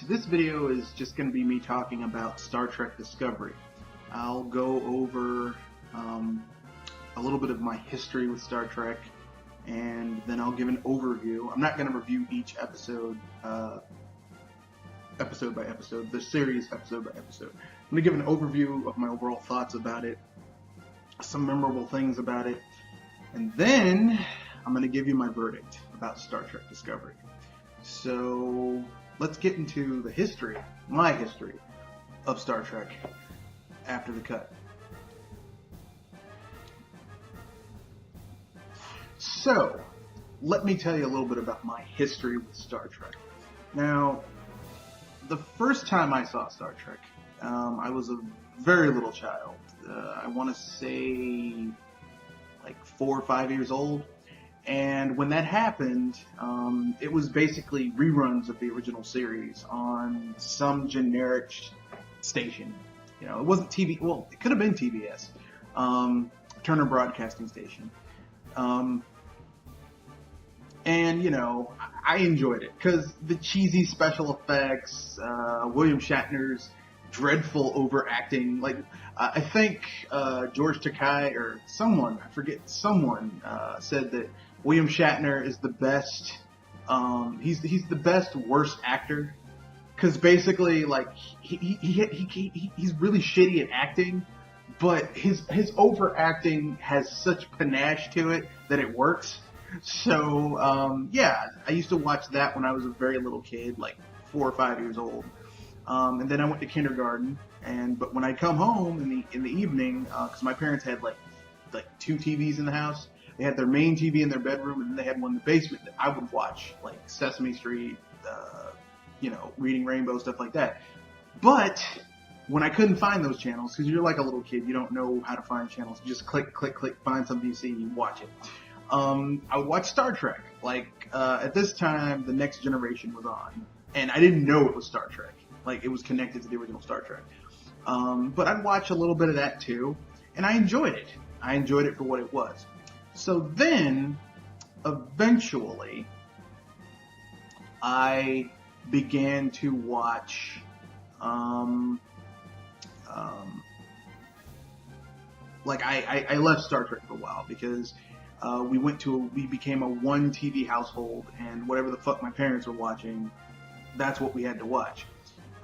this video is just going to be me talking about Star Trek Discovery. I'll go over a little bit of my history with Star Trek, and then I'll give an overview. I'm not going to review each episode episode by episode, the series episode by episode. I'm going to give an overview of my overall thoughts about it, some memorable things about it, and then I'm going to give you my verdict about Star Trek Discovery. So let's get into the history, my history of Star Trek after the cut. So, let me tell you a little bit about my history with Star Trek. Now, the first time I saw Star Trek, I was a very little child. I want to say like 4 or 5 years old. And when that happened, it was basically reruns of the original series on some generic station. You know, it wasn't TV. Well, it could have been TBS, Turner Broadcasting Station. And, you know, I enjoyed it because the cheesy special effects, William Shatner's dreadful overacting. Like, I think George Takei or someone, I forget, someone said that William Shatner is the best, he's the best worst actor. Because basically, like, he's really shitty at acting, but his overacting has such panache to it that it works. So, yeah, I used to watch that when I was a very little kid, like 4 or 5 years old. And then I went to kindergarten, but when I come home in the evening, because my parents had like 2 TVs in the house. They had their main TV in their bedroom, and then they had one in the basement that I would watch, like Sesame Street, you know, Reading Rainbow, stuff like that. But when I couldn't find those channels, because you're like a little kid, you don't know how to find channels. You just click, find something you see, and you watch it. I would watch Star Trek. Like, at this time, The Next Generation was on, and I didn't know it was Star Trek. Like, it was connected to the original Star Trek. But I'd watch a little bit of that too, and I enjoyed it. I enjoyed it for what it was. So then, eventually, I began to watch, like I left Star Trek for a while because we became a 1 TV household, and whatever the fuck my parents were watching, that's what we had to watch.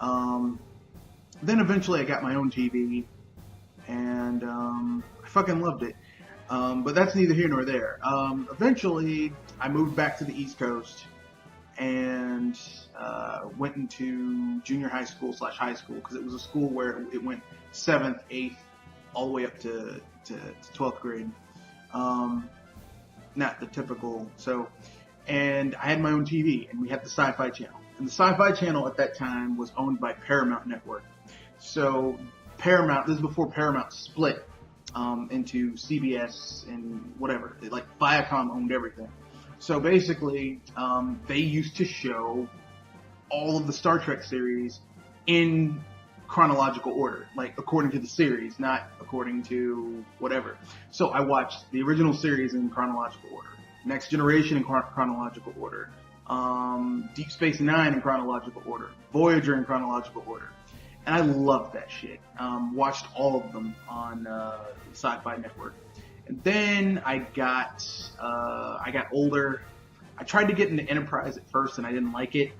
Then eventually I got my own TV, and I fucking loved it. But that's neither here nor there. Eventually, I moved back to the East Coast and went into junior high school / high school, because it was a school where it went 7th, 8th, all the way up to 12th grade. Not the typical. And I had my own TV, and we had the Sci-Fi Channel. And the Sci-Fi Channel at that time was owned by Paramount Network. So Paramount, this is before Paramount split into CBS and whatever. Like, Viacom owned everything. So basically, they used to show all of the Star Trek series in chronological order, like according to the series, not according to whatever. So I watched the original series in chronological order, Next Generation in chronological order, Deep Space Nine in chronological order, Voyager in chronological order. And I loved that shit. Watched all of them on Sci-Fi Network. And then I got older. I tried to get into Enterprise at first, and I didn't like it.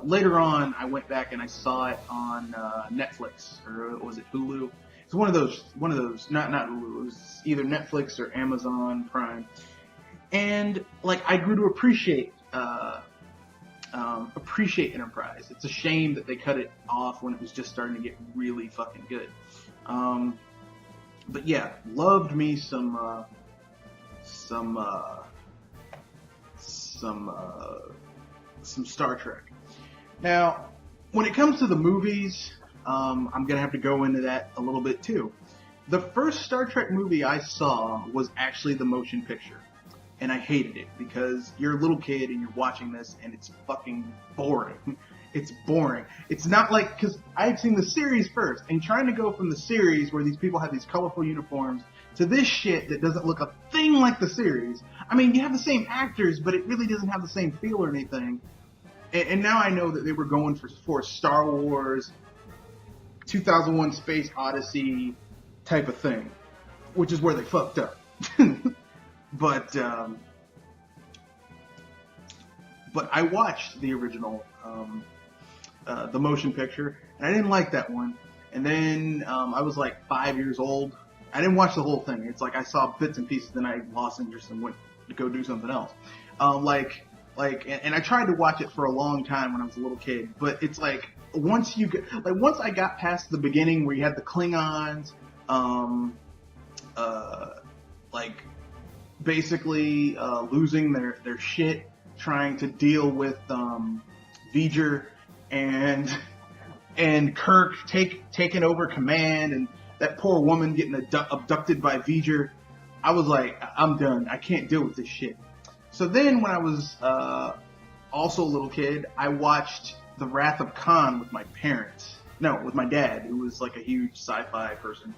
Later on, I went back and I saw it on Netflix, or was it Hulu? It's one of those. Not Hulu. It was either Netflix or Amazon Prime. And like, I grew to appreciate Enterprise. It's a shame that they cut it off when it was just starting to get really fucking good. But yeah, loved me some Star Trek. Now, when it comes to the movies, I'm gonna have to go into that a little bit too. The first Star Trek movie I saw was actually the motion picture. And I hated it because you're a little kid and you're watching this and it's fucking boring. It's boring. It's not like, because I had seen the series first, and trying to go from the series where these people have these colorful uniforms to this shit that doesn't look a thing like the series. I mean, you have the same actors, but it really doesn't have the same feel or anything. and now I know that they were going for Star Wars 2001 Space Odyssey type of thing, which is where they fucked up. But I watched the original, the motion picture, and I didn't like that one. And then I was like 5 years old. I didn't watch the whole thing. It's like I saw bits and pieces, then I lost interest and went to go do something else. And I tried to watch it for a long time when I was a little kid, but it's like once I got past the beginning where you had the Klingons, basically losing their shit, trying to deal with V'ger and Kirk taking over command, and that poor woman getting abducted by V'ger. I was like, I'm done. I can't deal with this shit. So then when I was also a little kid, I watched The Wrath of Khan with my parents. No, with my dad, who was like a huge sci-fi person.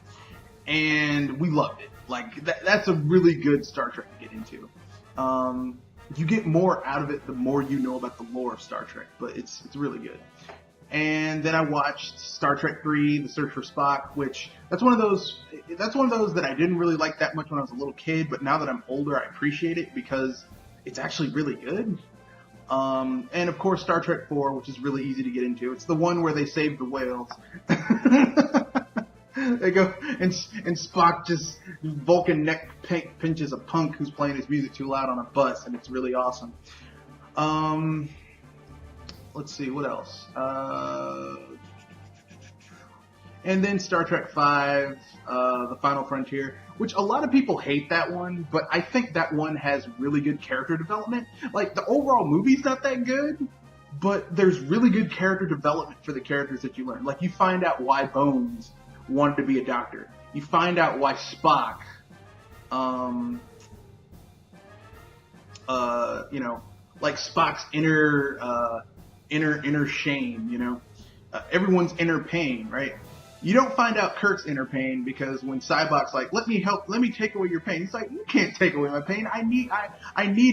And we loved it. Like, that's a really good Star Trek to get into. You get more out of it the more you know about the lore of Star Trek, but it's really good. And then I watched Star Trek 3, The Search for Spock, which that's one of those that I didn't really like that much when I was a little kid, but now that I'm older, I appreciate it because it's actually really good. And of course, Star Trek 4, which is really easy to get into. It's the one where they save the whales. They go, and Spock just, Vulcan neck pinches a punk who's playing his music too loud on a bus, and it's really awesome. Let's see, what else? And then Star Trek 5, The Final Frontier, which a lot of people hate that one, but I think that one has really good character development. Like, the overall movie's not that good, but there's really good character development for the characters that you learn. Like, you find out why Bones wanted to be a doctor. You find out why Spock, like Spock's inner shame, everyone's inner pain, right? You don't find out Kirk's inner pain because when Cybok's like, let me take away your pain. He's like, you can't take away my pain. I need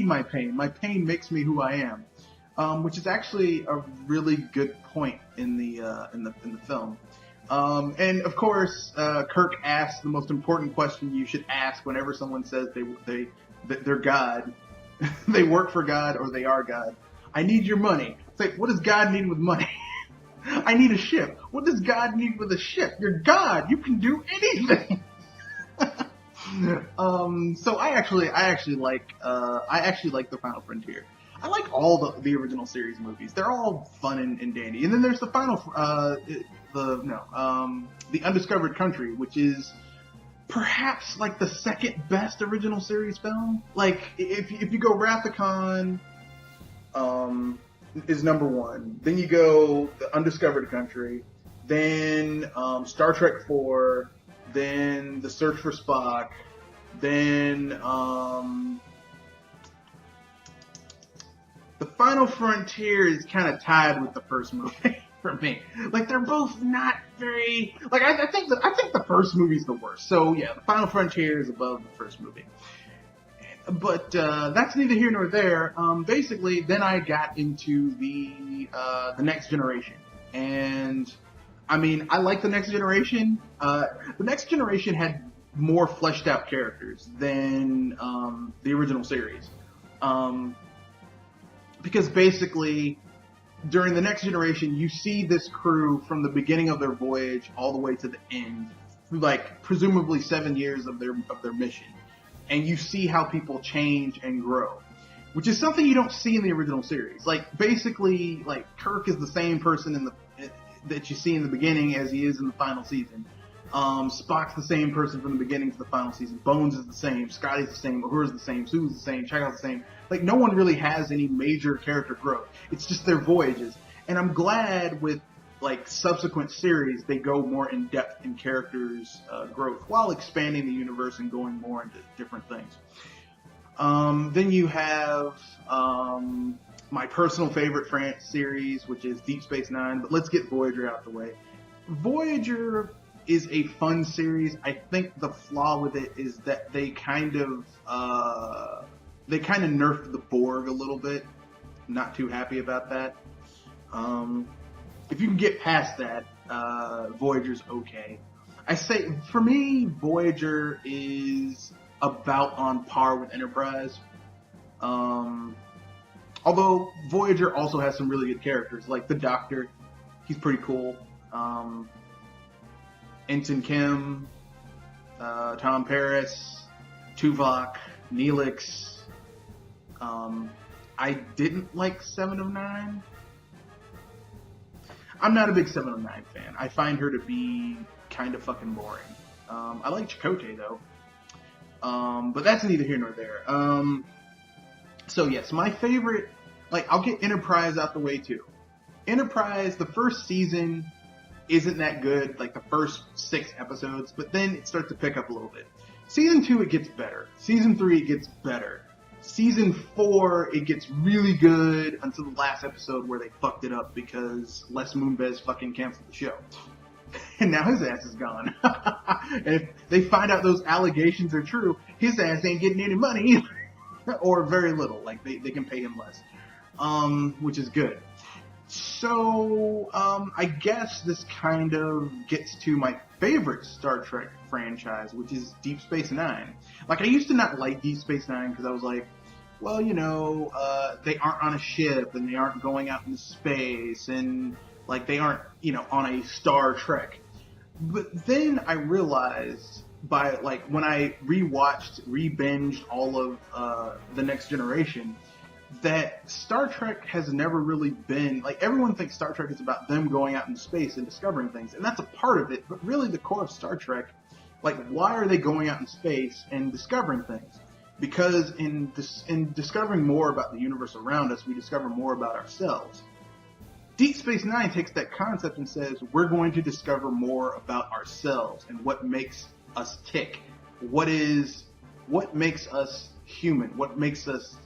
my pain. My pain makes me who I am. Which is actually a really good point in the film. And of course, Kirk asks the most important question you should ask whenever someone says they're God. They work for God or they are God. I need your money. It's like, what does God need with money? I need a ship. What does God need with a ship? You're God. You can do anything. So I actually like The Final Frontier. I like all the original series movies. They're all fun and dandy. And then there's the The Undiscovered Country, which is perhaps like the second best original series film. Like, if you go Wrath of Khan, is number one. Then you go The Undiscovered Country. Then Star Trek 4. Then The Search for Spock. Then The Final Frontier is kind of tied with the first movie for me. Like, they're both not very. Like, I think the first movie's the worst. So yeah, The Final Frontier is above the first movie. But that's neither here nor there. Basically, then I got into the Next Generation, and I mean, I like the Next Generation. The Next Generation had more fleshed out characters than the original series, because basically, during the Next Generation, you see this crew from the beginning of their voyage all the way to the end, through like presumably 7 years of their mission. And you see how people change and grow, which is something you don't see in the original series. Like, basically, like, Kirk is the same person that you see in the beginning as he is in the final season. Spock's the same person from the beginning to the final season. Bones is the same. Scotty's the same. Uhura's the same. Sue's the same. Chekhov's the same. Like, no one really has any major character growth. It's just their voyages. And I'm glad with, like, subsequent series, they go more in depth in characters' growth while expanding the universe and going more into different things. Then you have my personal favorite series, which is Deep Space Nine. But let's get Voyager out the way. Voyager is a fun series. I think the flaw with it is that they kind of nerfed the Borg a little bit. Not too happy about that. If you can get past that, Voyager's okay. I say, for me, Voyager is about on par with Enterprise. Although Voyager also has some really good characters, like the Doctor. He's pretty cool. Ensign Kim, Tom Paris, Tuvok, Neelix. I didn't like 7 of 9. I'm not a big 7 of 9 fan. I find her to be kind of fucking boring. I like Chakotay though. But that's neither here nor there. So yes, my favorite, like, I'll get Enterprise out the way too. Enterprise, the first season isn't that good, like the first 6 episodes, but then it starts to pick up a little bit. Season 2, it gets better. Season 3, it gets better. Season 4, it gets really good until the last episode where they fucked it up because Les Moonves fucking canceled the show. And now his ass is gone. And if they find out those allegations are true, his ass ain't getting any money either. Or very little. Like, they can pay him less. Which is good. So, I guess this kind of gets to my favorite Star Trek franchise, which is Deep Space Nine. Like, I used to not like Deep Space Nine because I was like, well, you know, they aren't on a ship and they aren't going out into space and, like, they aren't, you know, on a Star Trek. But then I realized by, like, when I re-binged all of The Next Generation, that Star Trek has never really been, like, everyone thinks Star Trek is about them going out in space and discovering things, and that's a part of it, but really the core of Star Trek, like, why are they going out in space and discovering things? Because in discovering more about the universe around us, we discover more about ourselves. Deep Space Nine takes that concept and says, we're going to discover more about ourselves and what makes us tick. What makes us human? What makes us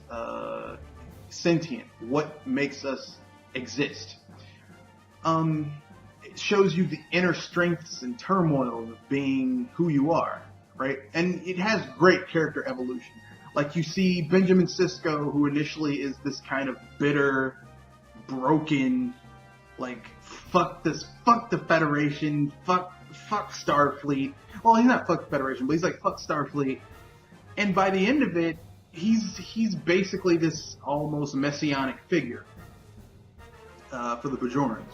sentient? What makes us exist? It shows you the inner strengths and turmoil of being who you are, right? And it has great character evolution. Like, you see Benjamin Sisko, who initially is this kind of bitter, broken, like, fuck the Federation, fuck Starfleet. Well, he's not fuck the Federation, but he's like, fuck Starfleet. And by the end of it, he's basically this almost messianic figure for the Bajorans.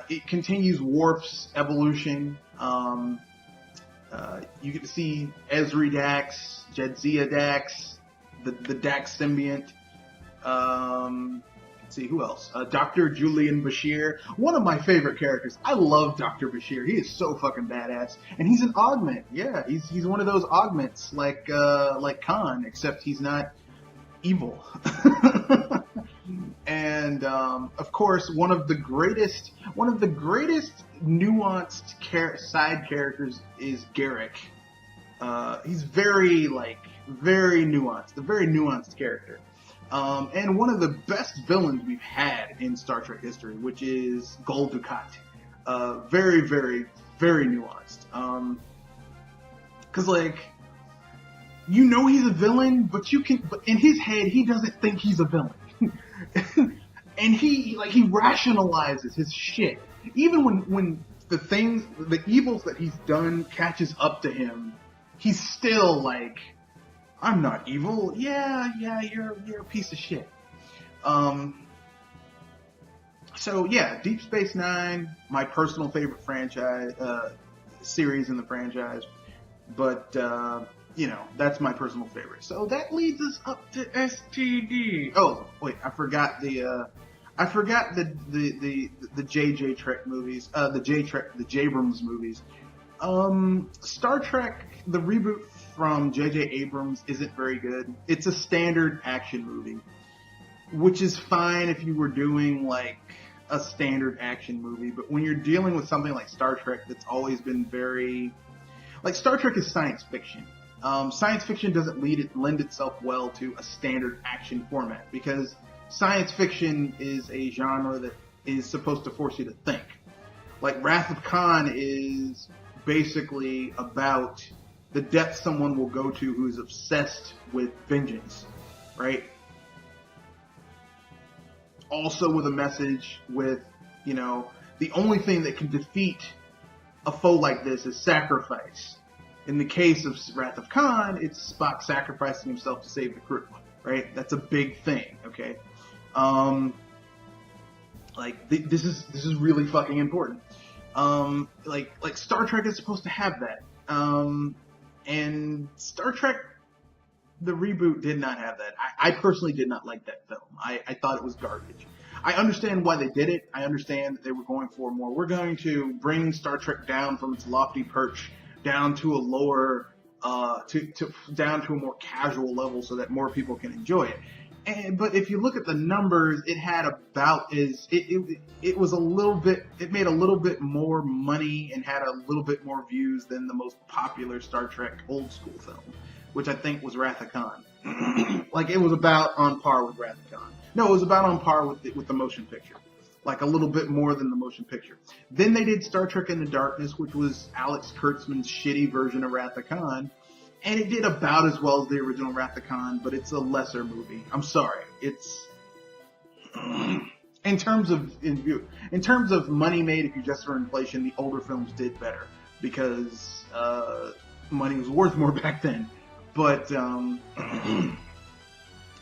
It continues Worf's evolution. You get to see Ezri Dax, Jadzia Dax, the Dax symbiont. Let's see, who else? Dr. Julian Bashir, one of my favorite characters. I love Dr. Bashir. He is so fucking badass, and he's an augment. Yeah, he's one of those augments like Khan, except he's not evil. And of course, one of the greatest nuanced side characters is Garrick. He's very nuanced, a very nuanced character. And one of the best villains we've had in Star Trek history, which is Gul Dukat. Very, very, very nuanced. Cause you know he's a villain, but in his head, he doesn't think he's a villain. And he rationalizes his shit. Even when the evils that he's done catches up to him, he's still like, I'm not evil. Yeah, you're a piece of shit. So yeah, Deep Space Nine, my personal favorite franchise, series in the franchise. But, that's my personal favorite. So that leads us up to STD. Oh, wait, I forgot the JJ Trek movies, the J-Abrams movies. Star Trek, the reboot from J.J. Abrams isn't very good. It's a standard action movie, which is fine if you were doing like a standard action movie, but when you're dealing with something like Star Trek that's always been very, like, Star Trek is science fiction. Science fiction doesn't lend itself well to a standard action format because science fiction is a genre that is supposed to force you to think. Like, Wrath of Khan is basically about the depths someone will go to who's obsessed with vengeance, right? also with a message with, you know, the only thing that can defeat a foe like this is sacrifice. In the case of Wrath of Khan, it's Spock sacrificing himself to save the crew, right? That's a big thing, okay? This is really fucking important. Like Star Trek is supposed to have that. And Star Trek, the reboot, did not have that. I personally did not like that film. I thought it was garbage. I understand why they did it. I understand that they were going for more. We're going to bring Star Trek down from its lofty perch down to a lower, down to a more casual level so that more people can enjoy it. But if you look at the numbers, it had about it was a little bit, it made a little bit more money and had a little bit more views than the most popular Star Trek old school film, which I think was Wrath of Khan. Like, it was about on par with Wrath of Khan. No, it was about on par with the motion picture. Like, a little bit more than the motion picture. Then they did Star Trek Into Darkness, which was Alex Kurtzman's shitty version of Wrath of Khan. And it did about as well as the original Wrath of Khan, but it's a lesser movie. I'm sorry. It's in terms of money made, if you adjust for inflation, the older films did better because money was worth more back then. But you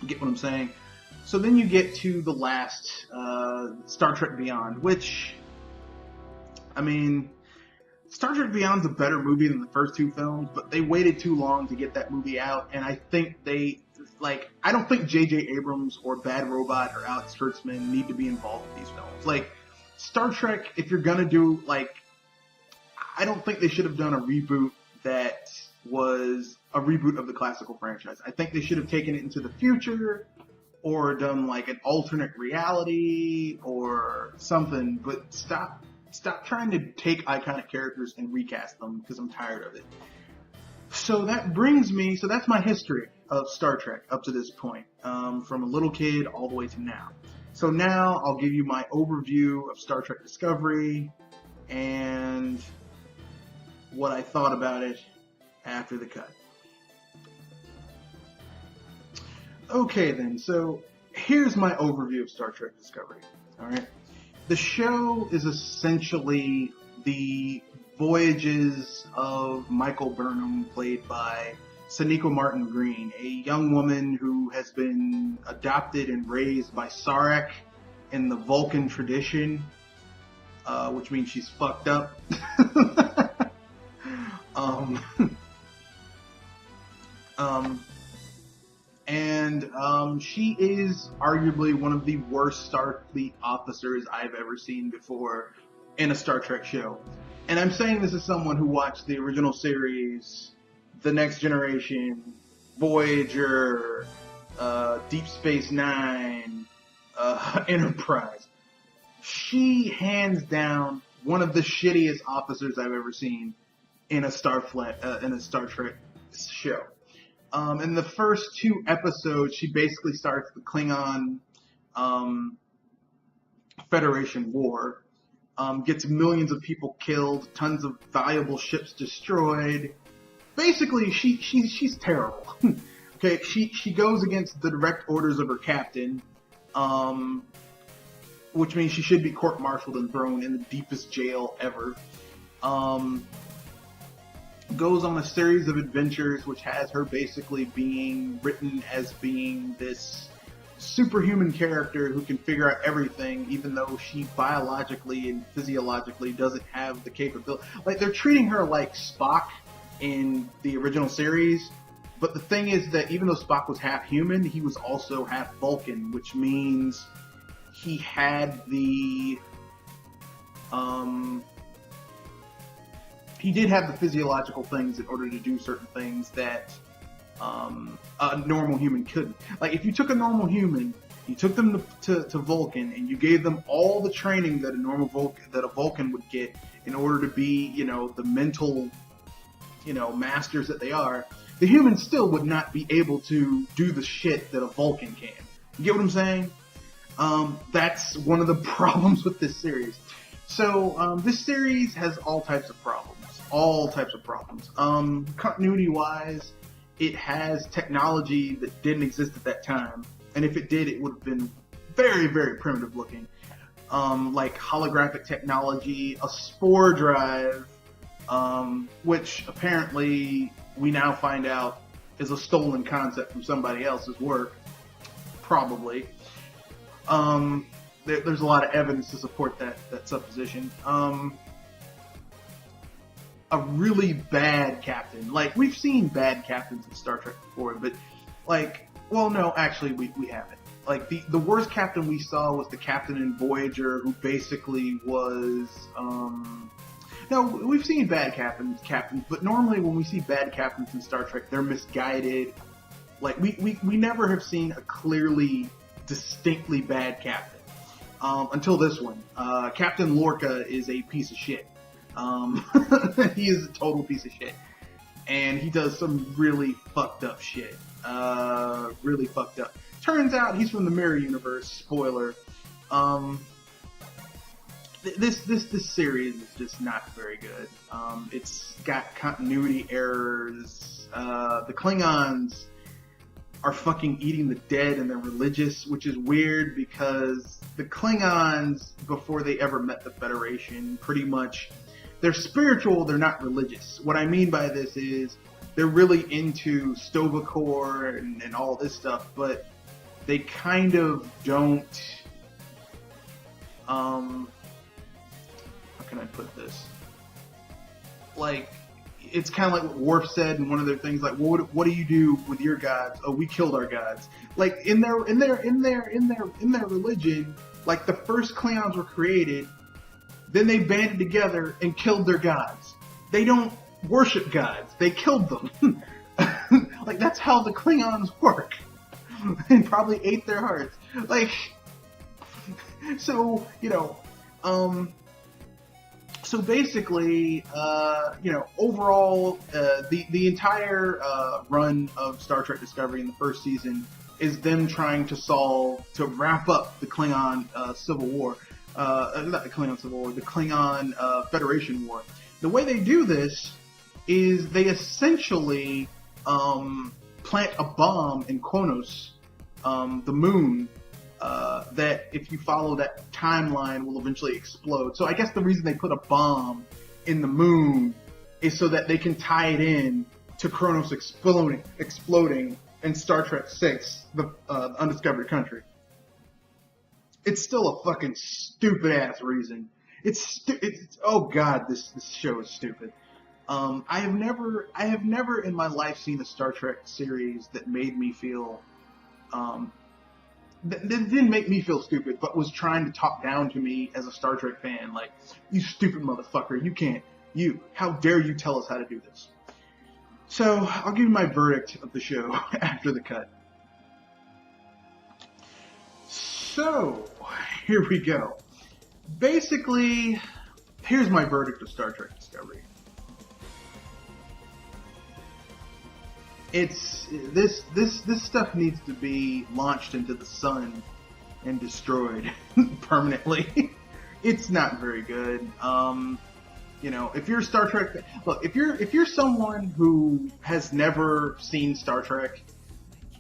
get what I'm saying. So then you get to the last Star Trek Beyond, which, I mean, Star Trek Beyond's a better movie than the first two films, but they waited too long to get that movie out, and I think I don't think J.J. Abrams or Bad Robot or Alex Kurtzman need to be involved with these films. Like, Star Trek, if you're gonna do, I don't think they should have done a reboot that was a reboot of the classical franchise. I think they should have taken it into the future, or done, an alternate reality, or something, but stop trying to take iconic characters and recast them, because I'm tired of it. So that's my history of Star Trek up to this point, from a little kid all the way to now. So now I'll give you my overview of Star Trek Discovery and what I thought about it after the cut. Okay then, so here's my overview of Star Trek Discovery, alright? The show is essentially the voyages of Michael Burnham, played by Sonequa Martin Green, a young woman who has been adopted and raised by Sarek in the Vulcan tradition, which means she's fucked up. She is arguably one of the worst Starfleet officers I've ever seen before in a Star Trek show. And I'm saying this as someone who watched the original series, The Next Generation, Voyager, Deep Space Nine, Enterprise. She, hands down, one of the shittiest officers I've ever seen in a Star Trek show. In the first two episodes, she basically starts the Klingon Federation War, gets millions of people killed, tons of valuable ships destroyed. Basically, she's terrible. Okay, she goes against the direct orders of her captain, which means she should be court-martialed and thrown in the deepest jail ever. Goes on a series of adventures which has her basically being written as being this superhuman character who can figure out everything, even though she biologically and physiologically doesn't have the capability. They're treating her like Spock in the original series, but the thing is that even though Spock was half human, he was also half Vulcan, which means he had the he did have the physiological things in order to do certain things that a normal human couldn't. If you took a normal human, you took them to Vulcan, and you gave them all the training that a Vulcan would get in order to be, the mental, masters that they are, the humans still would not be able to do the shit that a Vulcan can. You get what I'm saying? That's one of the problems with this series. So this series has all types of problems. Continuity-wise, it has technology that didn't exist at that time, and if it did, it would have been very, very primitive looking. Like holographic technology, a spore drive, which apparently we now find out is a stolen concept from somebody else's work. Probably. There's a lot of evidence to support that supposition. A really bad captain. Like, we've seen bad captains in Star Trek before, but, like, well, no, actually, we haven't. Like, the worst captain we saw was the captain in Voyager, who basically was, no, we've seen bad captains, but normally when we see bad captains in Star Trek, they're misguided. Like, we never have seen a clearly, distinctly bad captain. Until this one. Captain Lorca is a piece of shit. He is a total piece of shit. And he does some really fucked up shit. Really fucked up. Turns out he's from the Mirror Universe. Spoiler. This series is just not very good. It's got continuity errors. The Klingons are fucking eating the dead and they're religious, which is weird because the Klingons, before they ever met the Federation, pretty much, they're spiritual, they're not religious. What I mean by this is they're really into Sto-vo-kor and all this stuff, but they kind of don't, how can I put this? Like, it's kind of like what Worf said in one of their things, like, what do you do with your gods? Oh, we killed our gods. Like, in their religion, like, the first Klingons were created, then they banded together and killed their gods. They don't worship gods. They killed them. Like, that's how the Klingons work. And probably ate their hearts. Like, so, you know, so basically, overall, the entire run of Star Trek Discovery in the first season is them trying to wrap up the Klingon Civil War. Not the Klingon Civil War, the Klingon Federation War. The way they do this is they essentially plant a bomb in Kronos, the moon, that if you follow that timeline will eventually explode. So I guess the reason they put a bomb in the moon is so that they can tie it in to Kronos exploding in Star Trek VI, the Undiscovered Country. It's still a fucking stupid ass reason. It's oh god, this show is stupid. I have never in my life seen a Star Trek series that made me feel that didn't make me feel stupid, but was trying to talk down to me as a Star Trek fan, like, you stupid motherfucker, how dare you tell us how to do this? So, I'll give you my verdict of the show after the cut. So, here we go. Basically, here's my verdict of Star Trek Discovery. This stuff needs to be launched into the sun and destroyed permanently. It's not very good. If you're a Star Trek, look, if you're someone who has never seen Star Trek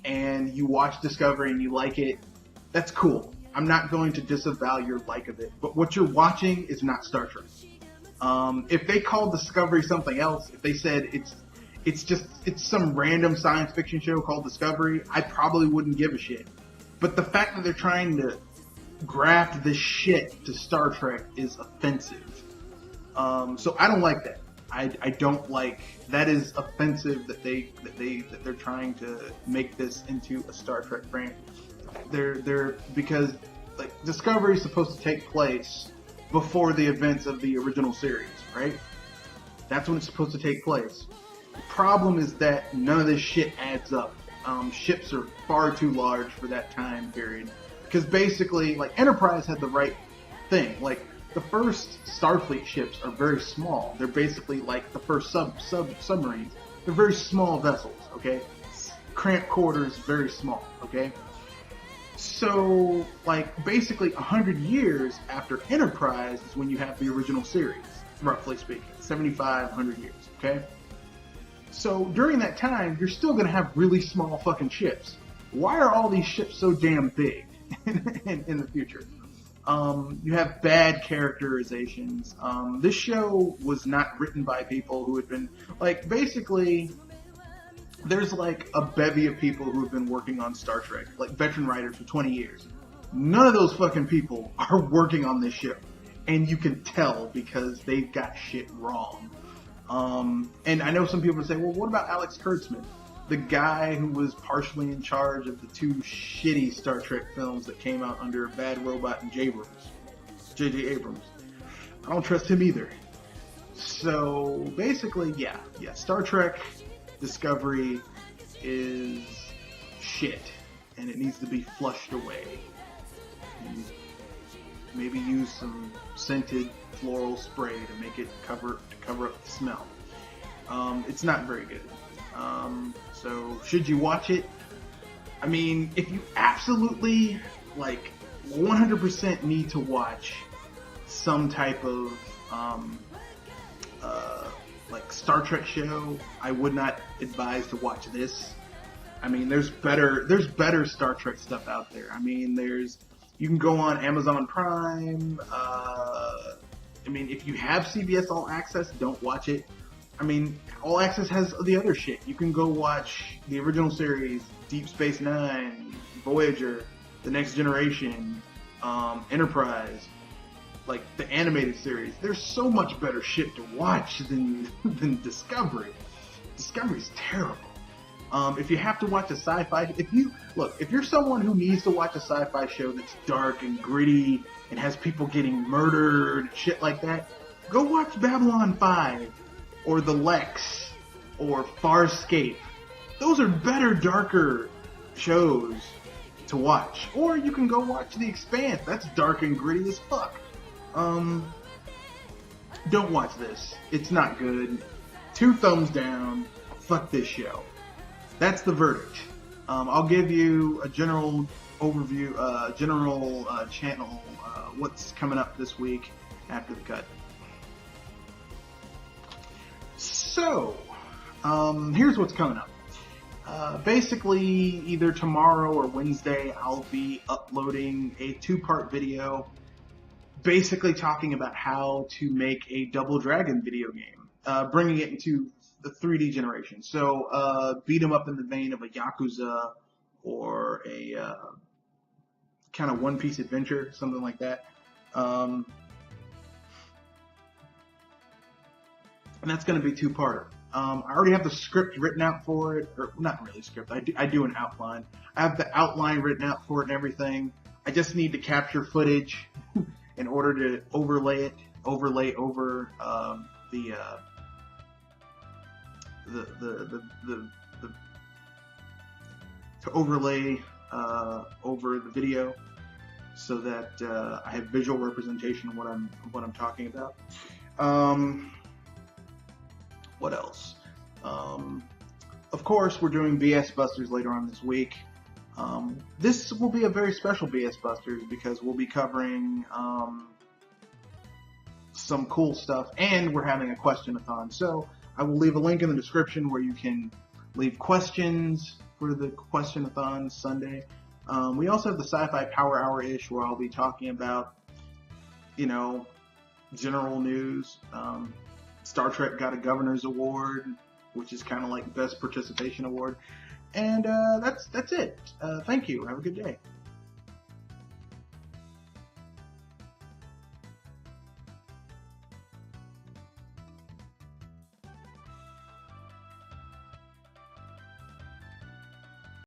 and you watch Discovery and you like it, that's cool. I'm not going to disavow your like of it, but what you're watching is not Star Trek. If they called Discovery something else, if they said it's some random science fiction show called Discovery, I probably wouldn't give a shit. But the fact that they're trying to graft this shit to Star Trek is offensive. So I don't like that. I don't like that. Is offensive that they're trying to make this into a Star Trek brand. They're because, like, Discovery is supposed to take place before the events of the original series, right? That's when it's supposed to take place. The problem is that none of this shit adds up. Ships are far too large for that time period. Because basically, like, Enterprise had the right thing. Like, the first Starfleet ships are very small. They're basically like the first submarines. They're very small vessels, okay? Cramped quarters, very small, okay? So, like, basically 100 years after Enterprise is when you have the original series, roughly speaking. 75, 100 years, okay? So, during that time, you're still going to have really small fucking ships. Why are all these ships so damn big? in the future. You have bad characterizations. This show was not written by people who had been, like, basically, there's like a bevy of people who have been working on Star Trek, like veteran writers for 20 years. None of those fucking people are working on this show. And you can tell because they've got shit wrong. And I know some people say, well, what about Alex Kurtzman? The guy who was partially in charge of the two shitty Star Trek films that came out under Bad Robot and J.J. Abrams. I don't trust him either. So basically, yeah, Star Trek Discovery is shit, and it needs to be flushed away. And maybe use some scented floral spray to make it cover up the smell. It's not very good. So should you watch it? I mean, if you absolutely, like, 100% need to watch some type of, like, Star Trek show, I would not advise to watch this. I mean, there's better Star Trek stuff out there. I mean, you can go on Amazon Prime. I mean, if you have CBS All Access, don't watch it. I mean, All Access has the other shit. You can go watch the original series, Deep Space Nine, Voyager, The Next Generation, Enterprise, like the animated series. There's so much better shit to watch than Discovery. Discovery's terrible. If you have to watch a sci-fi, if you're someone who needs to watch a sci-fi show that's dark and gritty and has people getting murdered, shit like that, go watch Babylon 5 or The Lex or Farscape. Those are better, darker shows to watch. Or you can go watch The Expanse. That's dark and gritty as fuck. Don't watch this. It's not good. 2 thumbs down. Fuck this show. That's the verdict. I'll give you a general overview, channel, what's coming up this week after the cut. So, here's what's coming up. Basically, either tomorrow or Wednesday, I'll be uploading a 2-part video, basically talking about how to make a Double Dragon video game, bringing it into the 3D generation. So, beat 'em up in the vein of a Yakuza or a kind of One Piece adventure, something like that. And that's going to be 2-parter. I already have the script written out for it, or not really script. I do an outline. I have the outline written out for it and everything. I just need to capture footage in order to overlay over to overlay over the video, so that I have visual representation of what I'm talking about. What else? Of course, we're doing BS Busters later on this week. This will be a very special BS Busters because we'll be covering some cool stuff, and we're having a Questionathon. So I will leave a link in the description where you can leave questions for the Questionathon Sunday. We also have the Sci-Fi Power Hour-ish, where I'll be talking about, general news. Star Trek got a Governor's Award, which is kind of like Best Participation Award. And that's it. Thank you. Have a good day.